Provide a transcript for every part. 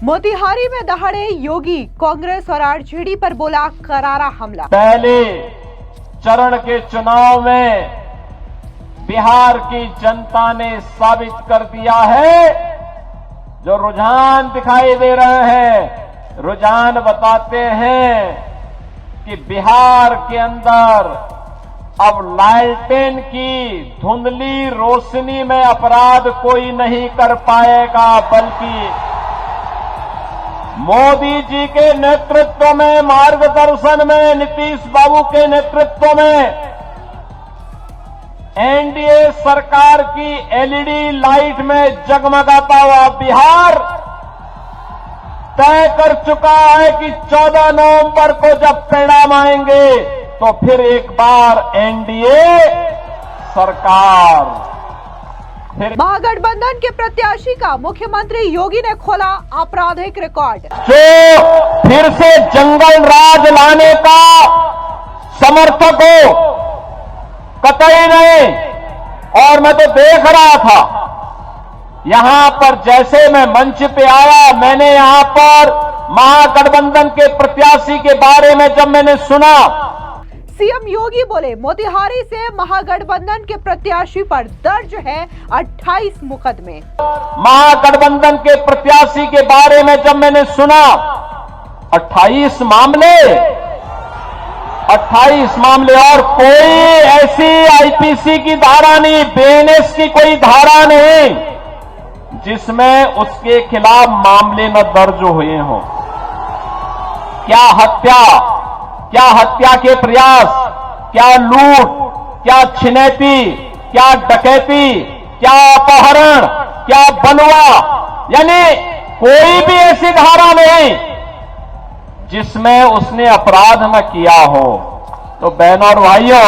मोतिहारी में दहाड़े योगी, कांग्रेस और आरजेडी पर बोला करारा हमला। पहले चरण के चुनाव में बिहार की जनता ने साबित कर दिया है, जो रुझान दिखाई दे रहे हैं, रुझान बताते हैं कि बिहार के अंदर अब लालटेन की धुंधली रोशनी में अपराध कोई नहीं कर पाएगा, बल्कि मोदी जी के नेतृत्व में, मार्गदर्शन में, नीतीश बाबू के नेतृत्व में एनडीए सरकार की एलईडी लाइट में जगमगाता हुआ बिहार तय कर चुका है कि 14 नवंबर को जब परिणाम आएंगे तो फिर एक बार एनडीए सरकार। महागठबंधन के प्रत्याशी का मुख्यमंत्री योगी ने खोला आपराधिक रिकॉर्ड। जो फिर से जंगल राज लाने का समर्थक हो, कतई नहीं। और मैं तो देख रहा था यहां पर, जैसे मैं मंच पे आया, मैंने यहां पर महागठबंधन के प्रत्याशी के बारे में जब मैंने सुना, सीएम योगी बोले मोतिहारी से महागठबंधन के प्रत्याशी पर दर्ज है 28 मुकदमे। महागठबंधन के प्रत्याशी के बारे में जब मैंने सुना 28 मामले, 28 मामले, और कोई ऐसी आईपीसी की धारा नहीं, बीएनएस की कोई धारा नहीं जिसमें उसके खिलाफ मामले न दर्ज हुए हों। क्या हत्या के प्रयास, क्या लूट, क्या छिनैती, क्या डकैती, क्या अपहरण, क्या बलवा, यानी कोई भी ऐसी धारा नहीं जिसमें उसने अपराध न किया हो। तो बहनों और भाइयों,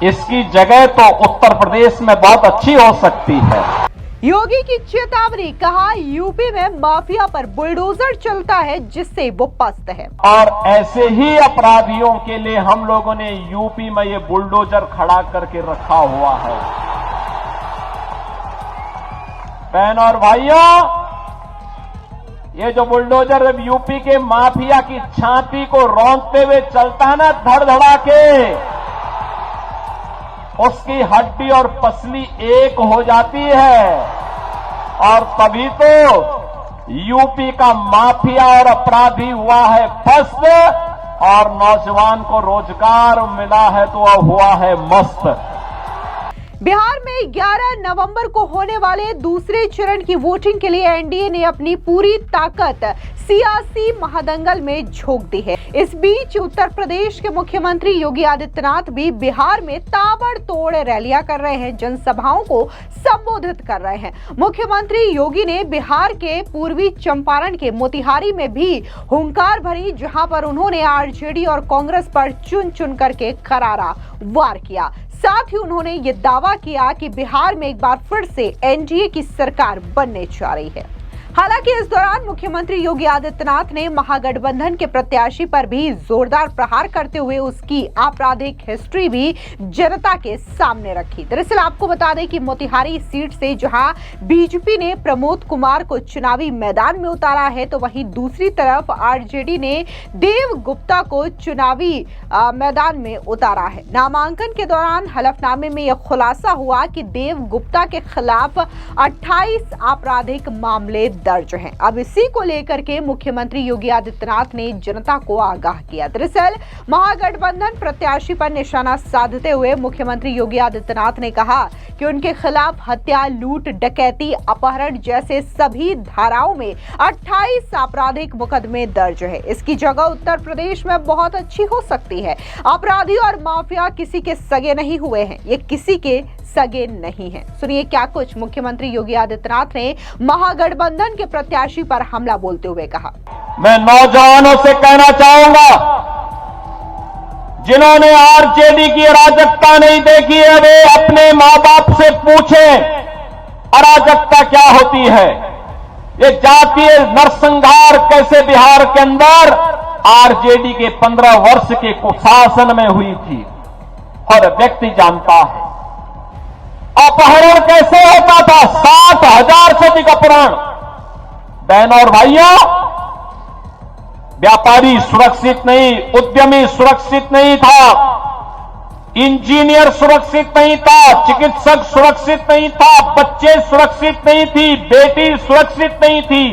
इसकी जगह तो उत्तर प्रदेश में बहुत अच्छी हो सकती है। योगी की चेतावनी, कहा यूपी में माफिया पर बुलडोजर चलता है जिससे वो पस्त है। और ऐसे ही अपराधियों के लिए हम लोगों ने यूपी में ये बुलडोजर खड़ा करके रखा हुआ है। बहनों और भाइयों, ये जो बुलडोजर यूपी के माफिया की छाती को रौंदते हुए चलता है ना, धड़धड़ा के, उसकी हड्डी और पसली एक हो जाती है। और तभी तो यूपी का माफिया और अपराधी हुआ है पस्त, और नौजवान को रोजगार मिला है तो अब हुआ है मस्त। बिहार में 11 नवंबर को होने वाले दूसरे चरण की वोटिंग के लिए एनडीए ने अपनी पूरी ताकत सियासी महादंगल में झोंक दी है। इस बीच उत्तर प्रदेश के मुख्यमंत्री योगी आदित्यनाथ भी बिहार में ताबड़तोड़ रैलियां कर रहे हैं, जनसभाओं को संबोधित कर रहे हैं। मुख्यमंत्री योगी ने बिहार के पूर्वी चंपारण के मोतिहारी में भी हुंकार भरी, जहां पर उन्होंने आरजेडी और कांग्रेस पर चुन चुन करके करारा वार किया। साथ ही उन्होंने ये दावा किया कि बिहार में एक बार फिर से एनडीए की सरकार बनने जा रही है। हालांकि इस दौरान मुख्यमंत्री योगी आदित्यनाथ ने महागठबंधन के प्रत्याशी पर भी जोरदार प्रहार करते हुए उसकी आपराधिक हिस्ट्री भी जनता के सामने रखी। दरअसल आपको बता दें कि मोतिहारी सीट से जहां बीजेपी ने प्रमोद कुमार को चुनावी मैदान में उतारा है, तो वहीं दूसरी तरफ आरजेडी ने देव गुप्ता को चुनावी मैदान में उतारा है। नामांकन के दौरान हलफनामे में यह खुलासा हुआ कि देव गुप्ता के खिलाफ 28 आपराधिक मामले दर्ज हैं। अब इसी को लेकर के मुख्यमंत्री योगी आदित्यनाथ ने जनता को आगाह किया। दरअसल महागठबंधन प्रत्याशी पर निशाना साधते हुए मुख्यमंत्री योगी आदित्यनाथ ने कहा कि उनके खिलाफ हत्या, लूट, डकैती, अपहरण जैसे सभी धाराओं में 28 आपराधिक मुकदमे दर्ज है। इसकी जगह उत्तर प्रदेश में बहुत अच्छी हो सकती है। अपराधी और माफिया किसी के सगे नहीं हुए हैं, ये किसी के सगे नहीं हैं। सुनिए क्या कुछ मुख्यमंत्री योगी आदित्यनाथ ने महागठबंधन के प्रत्याशी पर हमला बोलते हुए कहा। मैं नौजवानों से कहना चाहूंगा, जिन्होंने आरजेडी की अराजकता नहीं देखी है, वे अपने मां बाप से पूछें अराजकता क्या होती है। ये जातीय नरसंहार कैसे बिहार के अंदर आरजेडी के 15 वर्ष के शासन में हुई थी, हर व्यक्ति जानता है। अपहरण कैसे होता था, 60,000 से अधिक अपहरण बहनों और भाइयों, व्यापारी सुरक्षित नहीं, उद्यमी सुरक्षित नहीं था, इंजीनियर सुरक्षित नहीं था, चिकित्सक सुरक्षित नहीं था, बच्चे सुरक्षित नहीं थी, बेटी सुरक्षित नहीं थी।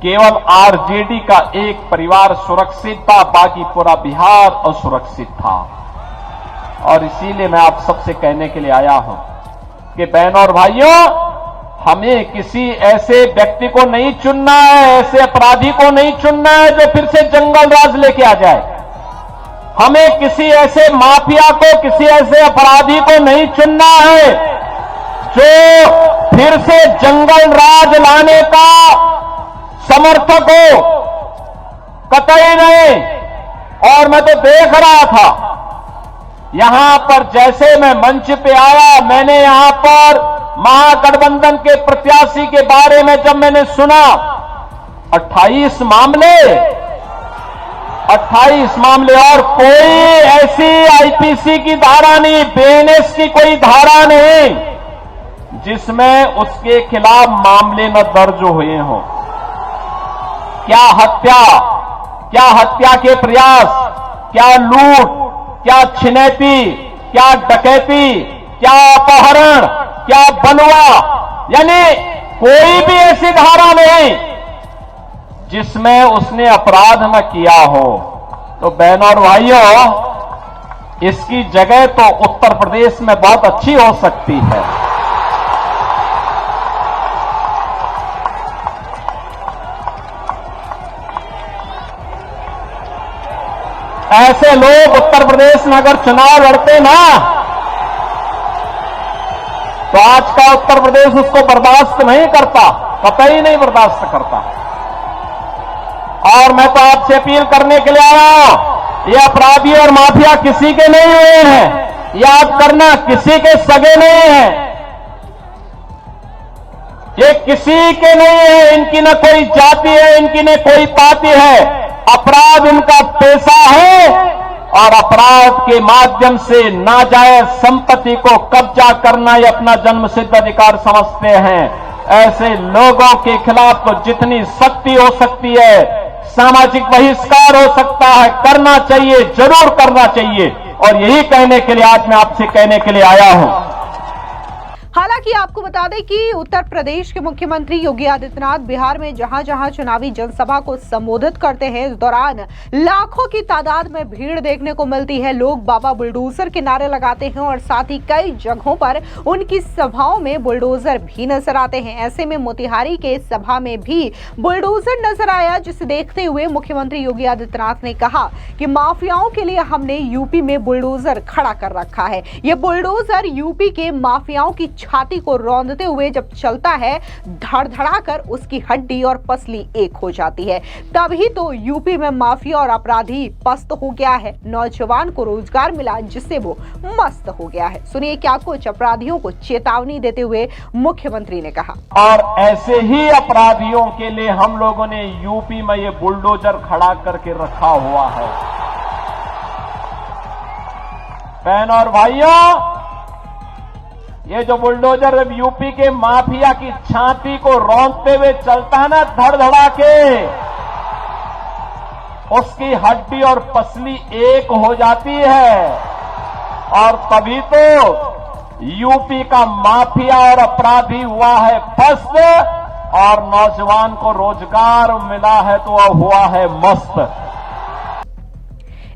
केवल आरजेडी का एक परिवार सुरक्षित था, बाकी पूरा बिहार असुरक्षित था। और इसीलिए मैं आप सबसे कहने के लिए आया हूं कि बहनों और भाइयों, हमें किसी ऐसे व्यक्ति को नहीं चुनना है, ऐसे अपराधी को नहीं चुनना है जो फिर से जंगल राज लेके आ जाए। हमें किसी ऐसे माफिया को, किसी ऐसे अपराधी को नहीं चुनना है जो फिर से जंगल राज लाने का समर्थक हो, कतई नहीं। और मैं तो देख रहा था यहां पर, जैसे मैं मंच पे आया, मैंने यहां पर महागठबंधन के प्रत्याशी के बारे में जब मैंने सुना, 28 मामले और कोई ऐसी आईपीसी की धारा नहीं, बीएनएस की कोई धारा नहीं जिसमें उसके खिलाफ मामले न दर्ज हुए हों। क्या हत्या के प्रयास, क्या लूट, क्या छिनैती, क्या डकैती, क्या अपहरण, क्या बलवा, यानी कोई भी ऐसी धारा नहीं जिसमें उसने अपराध न किया हो। तो बहनों और भाइयों, इसकी जगह तो उत्तर प्रदेश में बहुत अच्छी हो सकती है। ऐसे लोग उत्तर प्रदेश में अगर चुनाव लड़ते ना, तो आज का उत्तर प्रदेश उसको बर्दाश्त नहीं करता, कतई नहीं बर्दाश्त करता। और मैं तो आपसे अपील करने के लिए आया हूं, ये अपराधी और माफिया किसी के नहीं हुए हैं, याद करना, किसी के सगे नहीं हैं, ये किसी के नहीं है। इनकी न कोई जाति है, इनकी न कोई पाति है, अपराध इनका पेशा है और अपराध के माध्यम से नाजायज संपत्ति को कब्जा करना ये अपना जन्मसिद्ध अधिकार समझते हैं। ऐसे लोगों के खिलाफ तो जितनी सख्ती हो सकती है, सामाजिक बहिष्कार हो सकता है, करना चाहिए, जरूर करना चाहिए। और यही कहने के लिए आज मैं आपसे कहने के लिए आया हूं। हालांकि आपको बता दें कि उत्तर प्रदेश के मुख्यमंत्री योगी आदित्यनाथ बिहार में जहां जहां चुनावी जनसभा को संबोधित करते हैं, इस दौरान लाखों की तादाद में भीड़ देखने को मिलती है। लोग बाबा बुलडोजर के नारे लगाते हैं और साथ ही कई जगहों पर उनकी सभाओं में बुलडोजर भी नजर आते हैं। ऐसे में मोतिहारी के सभा में भी बुलडोजर नजर आया, जिसे देखते हुए मुख्यमंत्री योगी आदित्यनाथ ने कहा कि माफियाओं के लिए हमने यूपी में बुलडोजर खड़ा कर रखा है। ये बुलडोजर यूपी के माफियाओं की छाती को रौंदते हुए जब चलता है, धड़धड़ाकर उसकी हड्डी और पसली एक हो जाती है। तभी तो यूपी में माफिया और अपराधी पस्त हो गया है। नौजवान को रोजगार मिला, जिससे वो मस्त हो गया है। सुनिए क्या कुछ अपराधियों को चेतावनी देते हुए मुख्यमंत्री ने कहा। और ऐसे ही अपराधियों के लिए हम लोगों ने यूपी में ये बुलडोजर खड़ा करके रखा हुआ है। बहनों और भाइयों, ये जो बुलडोजर यूपी के माफिया की छाती को रौंदते हुए चलता है ना, धड़धड़ा के, उसकी हड्डी और पसली एक हो जाती है। और तभी तो यूपी का माफिया और अपराधी हुआ है पस्त, और नौजवान को रोजगार मिला है तो वह हुआ है मस्त।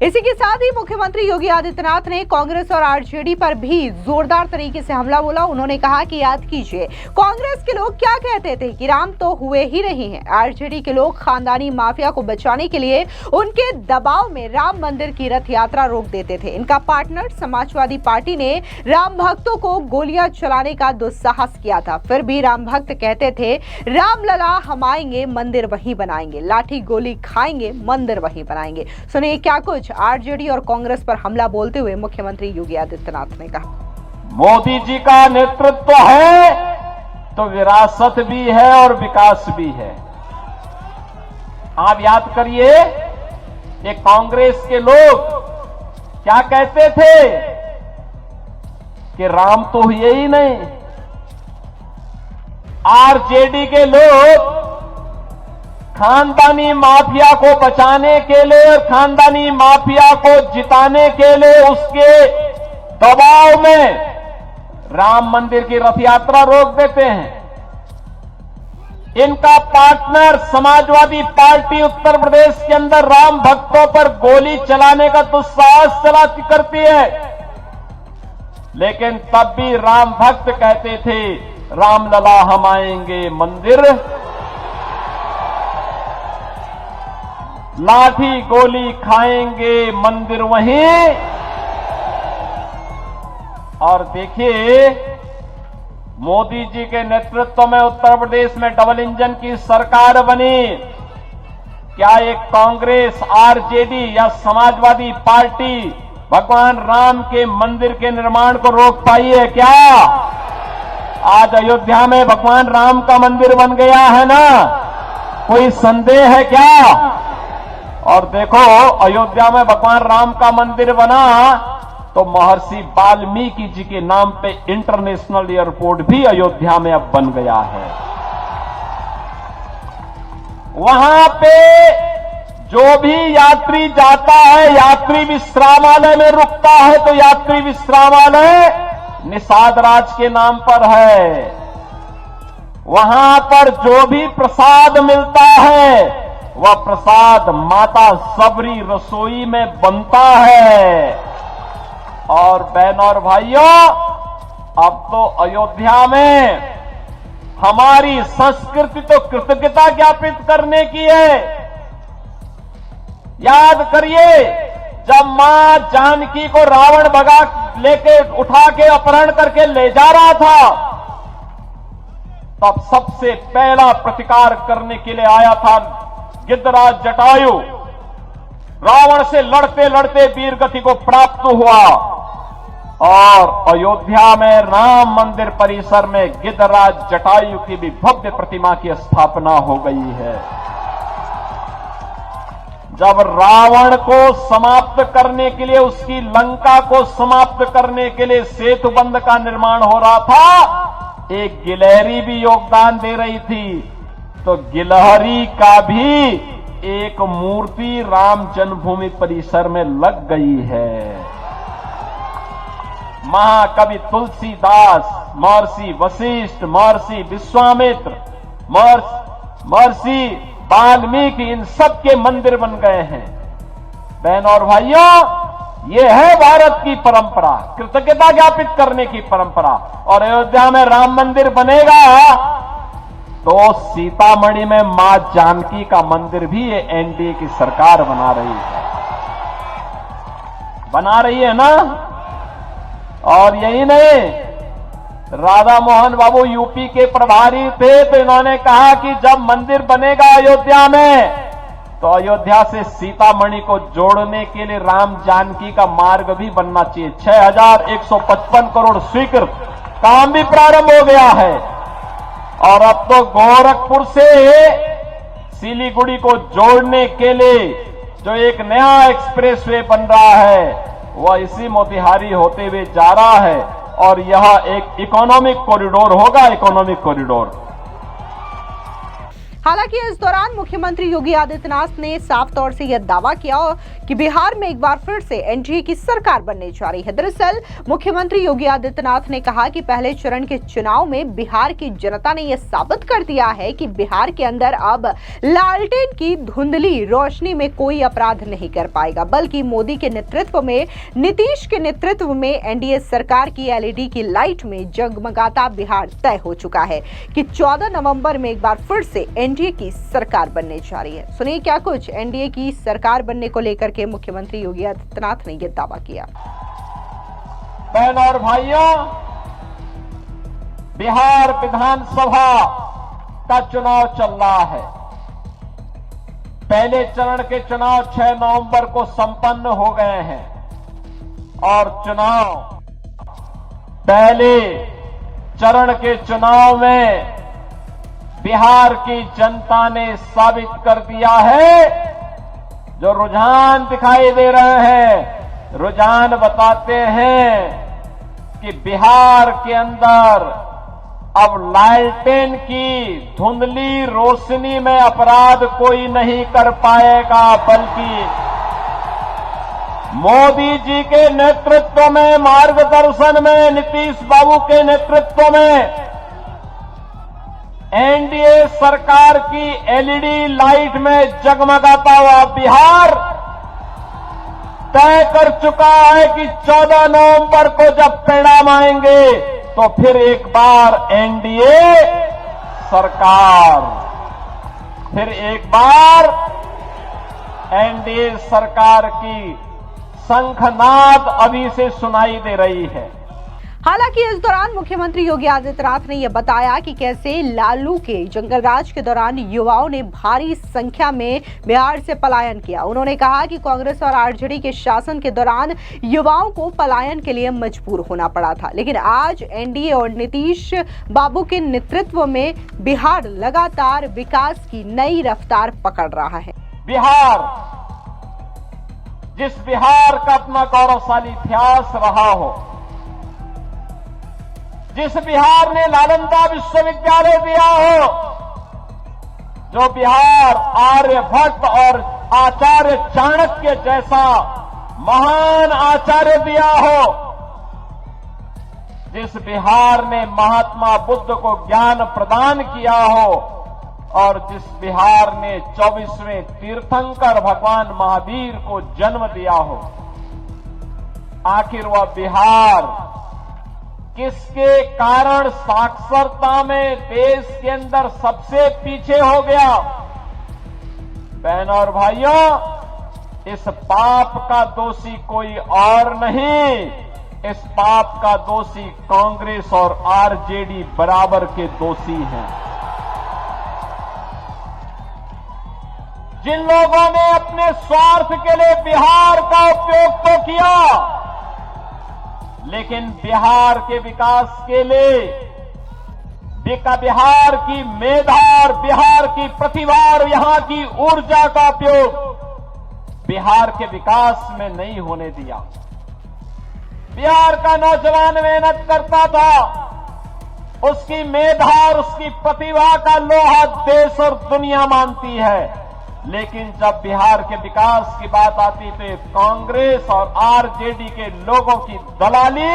इसी के साथ ही मुख्यमंत्री योगी आदित्यनाथ ने कांग्रेस और आरजेडी पर भी जोरदार तरीके से हमला बोला। उन्होंने कहा कि याद कीजिए, कांग्रेस के लोग क्या कहते थे कि राम तो हुए ही नहीं है। आरजेडी के लोग खानदानी माफिया को बचाने के लिए उनके दबाव में राम मंदिर की रथ यात्रा रोक देते थे। इनका पार्टनर समाजवादी पार्टी ने राम भक्तों को गोलियां चलाने का दुस्साहस किया था। फिर भी राम भक्त कहते थे, राम लला हम आएंगे, मंदिर वहीं बनाएंगे, लाठी गोली खाएंगे, मंदिर वहीं बनाएंगे। सुनिए क्या कुछ आरजेडी और कांग्रेस पर हमला बोलते हुए मुख्यमंत्री योगी आदित्यनाथ ने कहा। मोदी जी का नेतृत्व है तो विरासत भी है और विकास भी है। आप याद करिए, ये कांग्रेस के लोग क्या कहते थे कि राम तो हुए ही नहीं। आरजेडी के लोग खानदानी माफिया को बचाने के लिए, खानदानी माफिया को जिताने के लिए उसके दबाव में राम मंदिर की रथ यात्रा रोक देते हैं। इनका पार्टनर समाजवादी पार्टी उत्तर प्रदेश के अंदर राम भक्तों पर गोली चलाने का दुस्साहस चलाती करती है, लेकिन तब भी राम भक्त कहते थे रामलला हम आएंगे मंदिर, लाठी गोली खाएंगे मंदिर वहीं। और देखिए, मोदी जी के नेतृत्व में उत्तर प्रदेश में डबल इंजन की सरकार बनी। क्या एक कांग्रेस, आरजेडी या समाजवादी पार्टी भगवान राम के मंदिर के निर्माण को रोक पाई है क्या? आज अयोध्या में भगवान राम का मंदिर बन गया है ना, कोई संदेह है क्या? और देखो, अयोध्या में भगवान राम का मंदिर बना तो महर्षि वाल्मीकि जी के नाम पे इंटरनेशनल एयरपोर्ट भी अयोध्या में अब बन गया है। वहां पे जो भी यात्री जाता है, यात्री विश्रामालय में रुकता है, तो यात्री विश्रामालय निषाद राज के नाम पर है। वहां पर जो भी प्रसाद मिलता है, वह प्रसाद माता सबरी रसोई में बनता है। और बहनों और भाइयों, अब तो अयोध्या में हमारी संस्कृति तो कृतज्ञता ज्ञापित करने की है। याद करिए, जब मां जानकी को रावण भगा लेके उठा के अपहरण करके ले जा रहा था, तब सबसे पहला प्रतिकार करने के लिए आया था गिद्धराज जटायु। रावण से लड़ते लड़ते वीर गति को प्राप्त हुआ और अयोध्या में राम मंदिर परिसर में गिद्धराज जटायु की भी भव्य प्रतिमा की स्थापना हो गई है। जब रावण को समाप्त करने के लिए, उसकी लंका को समाप्त करने के लिए सेतु बंध का निर्माण हो रहा था, एक गिलहरी भी योगदान दे रही थी। तो गिलहरी का भी एक मूर्ति राम जन्मभूमि परिसर में लग गई है। महाकवि तुलसीदास, महर्षि वशिष्ठ, महर्षि विश्वामित्र, महर्षि वाल्मीकि, इन सब के मंदिर बन गए हैं। बहनों और भाइयों, ये है भारत की परंपरा, कृतज्ञता ज्ञापित करने की परंपरा। और अयोध्या में राम मंदिर बनेगा तो सीतामढ़ी में मां जानकी का मंदिर भी ये एनडीए की सरकार बना रही है ना। और यही नहीं, राधा मोहन बाबू यूपी के प्रभारी थे, तो इन्होंने कहा कि जब मंदिर बनेगा अयोध्या में, तो अयोध्या से सीतामढ़ी को जोड़ने के लिए राम जानकी का मार्ग भी बनना चाहिए। 6155 करोड़ स्वीकृत, काम भी प्रारंभ हो गया है। और अब तो गोरखपुर से सिलीगुड़ी को जोड़ने के लिए जो एक नया एक्सप्रेसवे बन रहा है, वह इसी मोतिहारी होते हुए जा रहा है। और यह एक इकोनॉमिक कॉरिडोर होगा, इकोनॉमिक कॉरिडोर। हालांकि इस दौरान मुख्यमंत्री योगी आदित्यनाथ ने साफ तौर से यह दावा किया कि बिहार में एक बार फिर से एनडीए की सरकार बनने जा रही है। दरअसल मुख्यमंत्री योगी आदित्यनाथ ने कहा कि पहले चरण के चुनाव में बिहार की जनता ने यह साबित कर दिया है कि बिहार के अंदर अब लालटेन की धुंधली रोशनी में कोई अपराध नहीं कर पाएगा, बल्कि मोदी के नेतृत्व में, नीतीश के नेतृत्व में एनडीए सरकार की एलईडी की लाइट में जगमगाता बिहार तय हो चुका है कि 14 नवंबर में एक बार फिर से एनडीए की सरकार बनने जा रही है। सुनिए क्या कुछ एनडीए की सरकार बनने को लेकर के मुख्यमंत्री योगी आदित्यनाथ ने यह दावा किया। बहनों और भाइयों, बिहार विधानसभा का चुनाव चल रहा है। पहले चरण के चुनाव 6 नवंबर को संपन्न हो गए हैं और चुनाव, पहले चरण के चुनाव में बिहार की जनता ने साबित कर दिया है। जो रुझान दिखाई दे रहे हैं, रुझान बताते हैं कि बिहार के अंदर अब लालटेन की धुंधली रोशनी में अपराध कोई नहीं कर पाएगा, बल्कि मोदी जी के नेतृत्व में, मार्गदर्शन में, नीतीश बाबू के नेतृत्व में एनडीए सरकार की एलईडी लाइट में जगमगाता हुआ बिहार तय कर चुका है कि 14 नवंबर को जब परिणाम आएंगे तो फिर एक बार एनडीए सरकार, फिर एक बार एनडीए सरकार की शंखनाद अभी से सुनाई दे रही है। हालांकि इस दौरान मुख्यमंत्री योगी आदित्यनाथ ने यह बताया कि कैसे लालू के जंगल राज के दौरान युवाओं ने भारी संख्या में बिहार से पलायन किया। उन्होंने कहा कि कांग्रेस और आरजेडी के शासन के दौरान युवाओं को पलायन के लिए मजबूर होना पड़ा था, लेकिन आज एनडीए और नीतीश बाबू के नेतृत्व में बिहार लगातार विकास की नई रफ्तार पकड़ रहा है। बिहार, जिस बिहार का अपना गौरवशाली इतिहास रहा हो, जिस बिहार ने नालंदा विश्वविद्यालय दिया हो, जो बिहार आर्यभट्ट और आचार्य चाणक्य जैसा महान आचार्य दिया हो, जिस बिहार ने महात्मा बुद्ध को ज्ञान प्रदान किया हो और जिस बिहार ने 24वें तीर्थंकर भगवान महावीर को जन्म दिया हो, आखिर वह बिहार किसके कारण साक्षरता में देश के अंदर सबसे पीछे हो गया? बहनों और भाइयों, इस पाप का दोषी कोई और नहीं, इस पाप का दोषी कांग्रेस और आरजेडी बराबर के दोषी हैं। जिन लोगों ने अपने स्वार्थ के लिए बिहार का उपयोग तो किया, लेकिन बिहार के विकास के लिए बिहार की मेधा और बिहार की प्रतिभा और यहां की ऊर्जा का उपयोग बिहार के विकास में नहीं होने दिया। बिहार का नौजवान मेहनत करता था, उसकी मेधा और उसकी प्रतिभा का लोहा देश और दुनिया मानती है, लेकिन जब बिहार के विकास की बात आती तो कांग्रेस और आरजेडी के लोगों की दलाली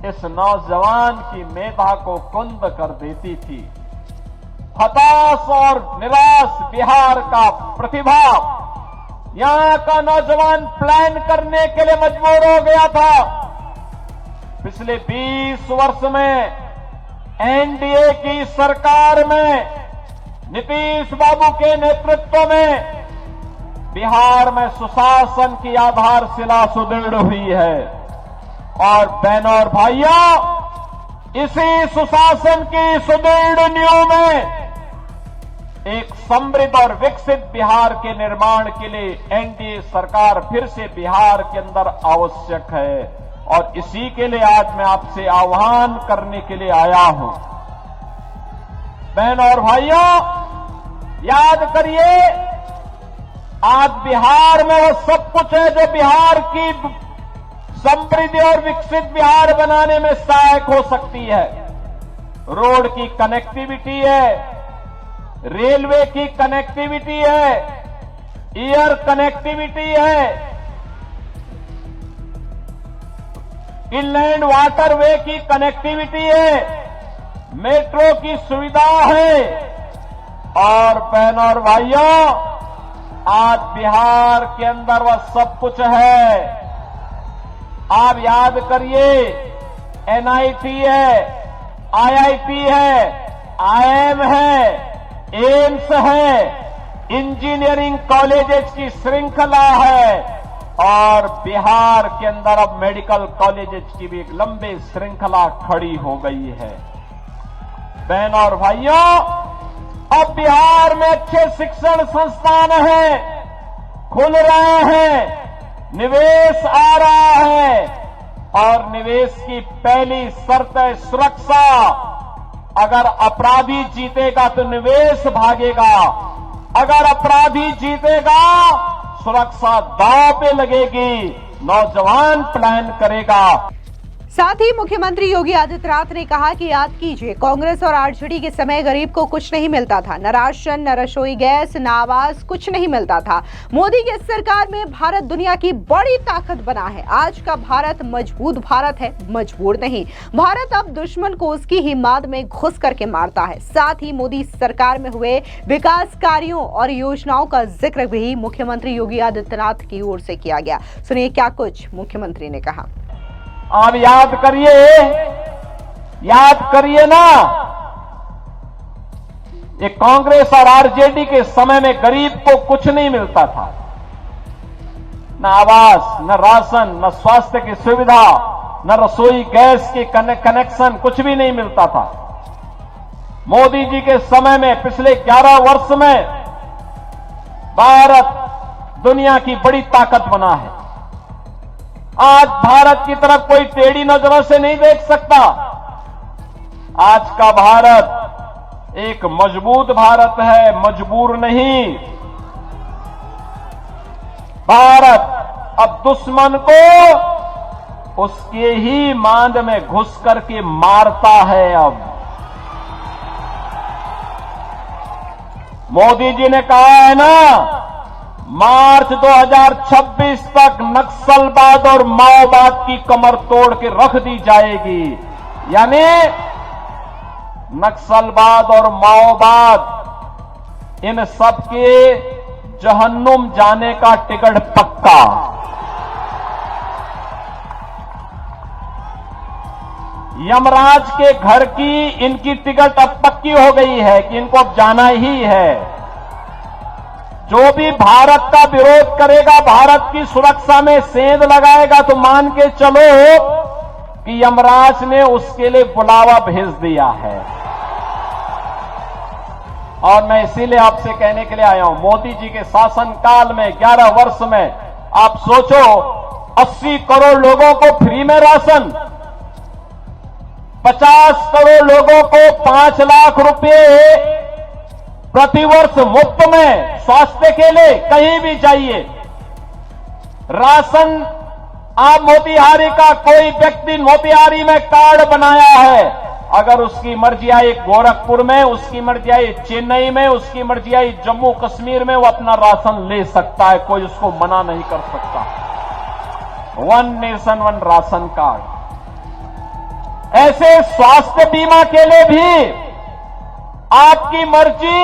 इस नौजवान की मेधा को कुंद कर देती थी। हताश और निराश बिहार का प्रतिभा, यहां का नौजवान प्लान करने के लिए मजबूर हो गया था। पिछले 20 वर्ष में एनडीए की सरकार में, नीतीश बाबू के नेतृत्व में बिहार में सुशासन की आधारशिला सुदृढ़ हुई है। और बहनों और भाइयों, इसी सुशासन की सुदृढ़ नींव में एक समृद्ध और विकसित बिहार के निर्माण के लिए एनडीए सरकार फिर से बिहार के अंदर आवश्यक है। और इसी के लिए आज मैं आपसे आह्वान करने के लिए आया हूं। बहनों और भाइयों, याद करिए, आज बिहार में वो सब कुछ है जो बिहार की समृद्धि और विकसित बिहार बनाने में सहायक हो सकती है। रोड की कनेक्टिविटी है, रेलवे की कनेक्टिविटी है, एयर कनेक्टिविटी है, इनलैंड वाटरवे की कनेक्टिविटी है, मेट्रो की सुविधा है। और बहनों और भाइयों, आज बिहार के अंदर वह सब कुछ है। आप याद करिए, एनआईटी है, आईआईटी है, आईआईएम है, एम्स है, इंजीनियरिंग कॉलेजेस की श्रृंखला है और बिहार के अंदर अब मेडिकल कॉलेजेस की भी एक लंबी श्रृंखला खड़ी हो गई है। बहनों और भाइयों, अब बिहार में अच्छे शिक्षण संस्थान हैं, खुल रहे हैं, निवेश आ रहा है और निवेश की पहली शर्त है सुरक्षा। अगर अपराधी जीतेगा तो निवेश भागेगा, अगर अपराधी जीतेगा सुरक्षा दांव पे लगेगी, नौजवान प्लान करेगा। साथ ही मुख्यमंत्री योगी आदित्यनाथ ने कहा कि याद कीजिए, कांग्रेस और आरजेडी के समय गरीब को कुछ नहीं मिलता था, न राशन, न रसोई गैस, न आवास, कुछ नहीं मिलता था। मोदी की सरकार में भारत दुनिया की बड़ी ताकत बना है। आज का भारत मजबूत भारत है, मजबूर नहीं। भारत अब दुश्मन को उसकी ही माद में घुस करके मारता है। साथ ही मोदी सरकार में हुए विकास कार्यों और योजनाओं का जिक्र भी मुख्यमंत्री योगी आदित्यनाथ की ओर से किया गया। सुनिए क्या कुछ मुख्यमंत्री ने कहा। आप याद करिए ना, ये कांग्रेस और आरजेडी के समय में गरीब को कुछ नहीं मिलता था, न आवास, न राशन, न स्वास्थ्य की सुविधा, न रसोई गैस की कनेक्शन, कुछ भी नहीं मिलता था। मोदी जी के समय में पिछले 11 वर्ष में भारत दुनिया की बड़ी ताकत बना है। आज भारत की तरफ कोई टेढ़ी नजरों से नहीं देख सकता। आज का भारत एक मजबूत भारत है, मजबूर नहीं। भारत अब दुश्मन को उसके ही मांद में घुस करके मारता है। अब मोदी जी ने कहा है ना, मार्च 2026 तक नक्सलवाद और माओवाद की कमर तोड़ के रख दी जाएगी। यानी नक्सलवाद और माओवाद, इन सब के जहन्नुम जाने का टिकट पक्का। यमराज के घर की इनकी टिकट अब पक्की हो गई है कि इनको अब जाना ही है। जो भी भारत का विरोध करेगा, भारत की सुरक्षा में सेंध लगाएगा, तो मान के चलो कि यमराज ने उसके लिए बुलावा भेज दिया है। और मैं इसीलिए आपसे कहने के लिए आया हूं, मोदी जी के शासनकाल में 11 वर्ष में आप सोचो 80 करोड़ लोगों को फ्री में राशन, 50 करोड़ लोगों को 5 लाख रुपए प्रतिवर्ष मुफ्त में स्वास्थ्य के लिए कहीं भी चाहिए। राशन आप मोतिहारी का कोई व्यक्ति मोतिहारी में कार्ड बनाया है, अगर उसकी मर्जी आई गोरखपुर में, उसकी मर्जी आई चेन्नई में, उसकी मर्जी आई जम्मू कश्मीर में, वो अपना राशन ले सकता है, कोई उसको मना नहीं कर सकता। One nation one ration card. ऐसे स्वास्थ्य बीमा के लिए भी आपकी मर्जी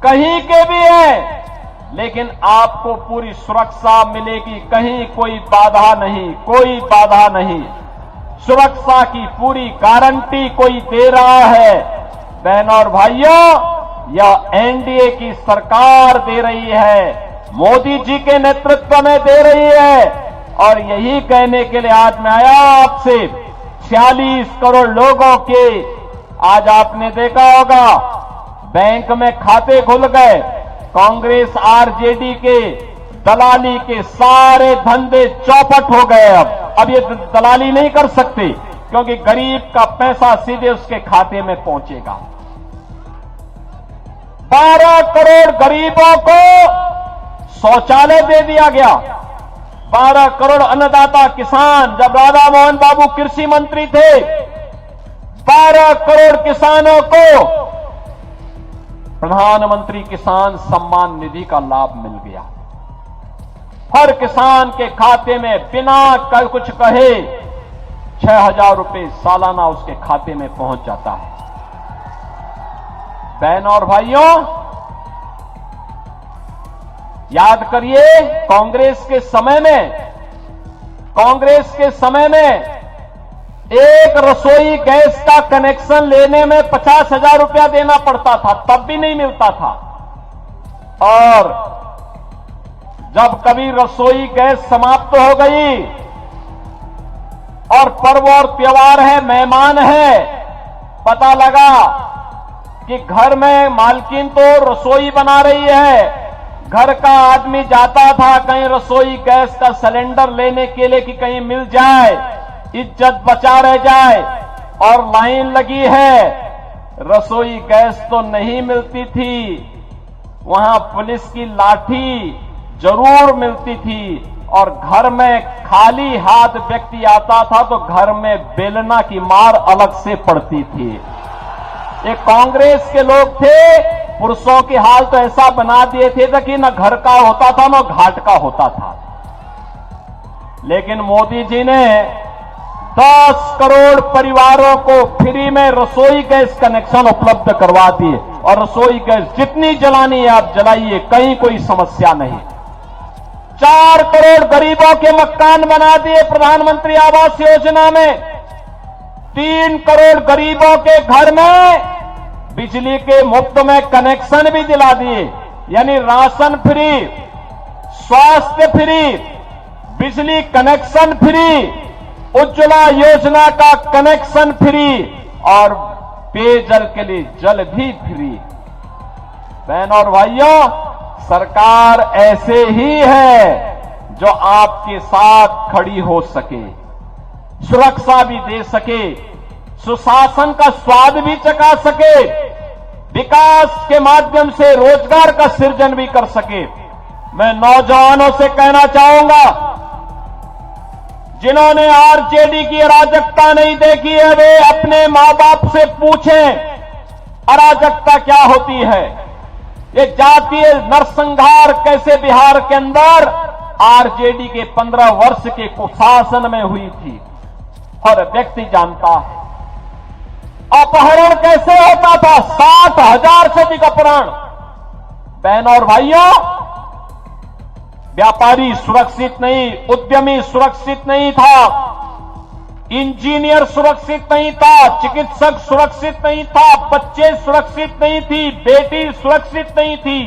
कहीं के भी है, लेकिन आपको पूरी सुरक्षा मिलेगी, कहीं कोई बाधा नहीं, कोई बाधा नहीं। सुरक्षा की पूरी गारंटी कोई दे रहा है। बहनों और भाइयों, यह एनडीए की सरकार दे रही है, मोदी जी के नेतृत्व में दे रही है। और यही कहने के लिए आज मैं आया आपसे, 46 करोड़ लोगों के, आज आपने देखा होगा बैंक में खाते खुल गए। कांग्रेस आरजेडी के दलाली के सारे धंधे चौपट हो गए। अब ये दलाली नहीं कर सकते, क्योंकि गरीब का पैसा सीधे उसके खाते में पहुंचेगा। 12 करोड़ गरीबों को शौचालय दे दिया गया। 12 करोड़ अन्नदाता किसान, जब राधा मोहन बाबू कृषि मंत्री थे, 12 करोड़ किसानों को प्रधानमंत्री किसान सम्मान निधि का लाभ मिल गया। हर किसान के खाते में बिना कुछ कहे 6,000 रुपए सालाना उसके खाते में पहुंच जाता है। बहनों और भाइयों, याद करिए, कांग्रेस के समय में एक रसोई गैस का कनेक्शन लेने में 50,000 रुपया देना पड़ता था, तब भी नहीं मिलता था। और जब कभी रसोई गैस समाप्त हो गई और पर्व और त्योहार है, मेहमान है, पता लगा कि घर में मालकिन तो रसोई बना रही है, घर का आदमी जाता था कहीं रसोई गैस का सिलेंडर लेने के लिए कि कहीं मिल जाए, इज्जत बचा रह जाए, और लाइन लगी है, रसोई गैस तो नहीं मिलती थी, वहां पुलिस की लाठी जरूर मिलती थी। और घर में खाली हाथ व्यक्ति आता था तो घर में बेलना की मार अलग से पड़ती थी। ये कांग्रेस के लोग थे, पुरुषों की हाल तो ऐसा बना दिए थे कि न घर का होता था न घाट का होता था। लेकिन मोदी जी ने 10 करोड़ परिवारों को फ्री में रसोई गैस कनेक्शन उपलब्ध करवा दिए और रसोई गैस जितनी जलानी है आप जलाइए, कहीं कोई समस्या नहीं। 4 करोड़ गरीबों के मकान बना दिए प्रधानमंत्री आवास योजना में। 3 करोड़ गरीबों के घर में बिजली के मुफ्त में कनेक्शन भी दिला दिए, यानी राशन फ्री, स्वास्थ्य फ्री, बिजली कनेक्शन फ्री, उज्ज्वला योजना का कनेक्शन फ्री और पेयजल के लिए जल भी फ्री। बहनों और भाइयों, सरकार ऐसे ही है जो आपके साथ खड़ी हो सके, सुरक्षा भी दे सके, सुशासन का स्वाद भी चखा सके, विकास के माध्यम से रोजगार का सृजन भी कर सके। मैं नौजवानों से कहना चाहूंगा, जिन्होंने आरजेडी की अराजकता नहीं देखी है वे अपने मां बाप से पूछें अराजकता क्या होती है। ये जातीय नरसंहार कैसे बिहार के अंदर आरजेडी के 15 वर्ष के कुशासन में हुई थी, हर व्यक्ति जानता है। अपहरण कैसे होता था, 60,000 से अधिक अपहरण। बहनों और भाइयों, व्यापारी सुरक्षित नहीं, उद्यमी सुरक्षित नहीं था, इंजीनियर सुरक्षित नहीं था, चिकित्सक सुरक्षित नहीं था, बच्चे सुरक्षित नहीं थी, बेटी सुरक्षित नहीं थी।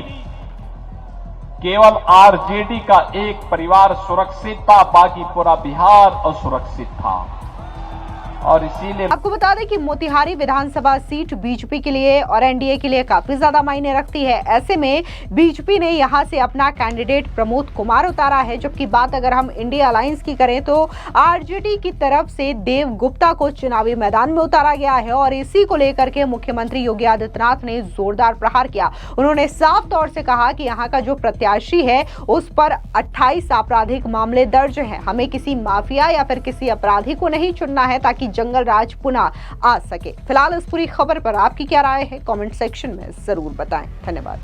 केवल आरजेडी का एक परिवार सुरक्षित था, बाकी पूरा बिहार असुरक्षित था। और इसीलिए आपको बता दें कि मोतिहारी विधानसभा सीट बीजेपी के लिए और एनडीए के लिए काफी ज्यादा मायने रखती है। ऐसे में बीजेपी ने यहां से अपना कैंडिडेट प्रमोद कुमार उतारा है, जबकि बात अगर हम इंडिया अलायंस की करें तो आरजेडी की तरफ से देव गुप्ता को चुनावी मैदान में उतारा गया है और इसी को लेकर के मुख्यमंत्री योगी आदित्यनाथ ने जोरदार प्रहार किया। उन्होंने साफ तौर से कहा कि यहाँ का जो प्रत्याशी है उस पर 28 आपराधिक मामले दर्ज हैं। हमें किसी माफिया या फिर किसी अपराधी को नहीं चुनना है ताकि जंगल राज पुनः आ सके। फिलहाल इस पूरी खबर पर आपकी क्या राय है, कमेंट सेक्शन में जरूर बताएं। धन्यवाद।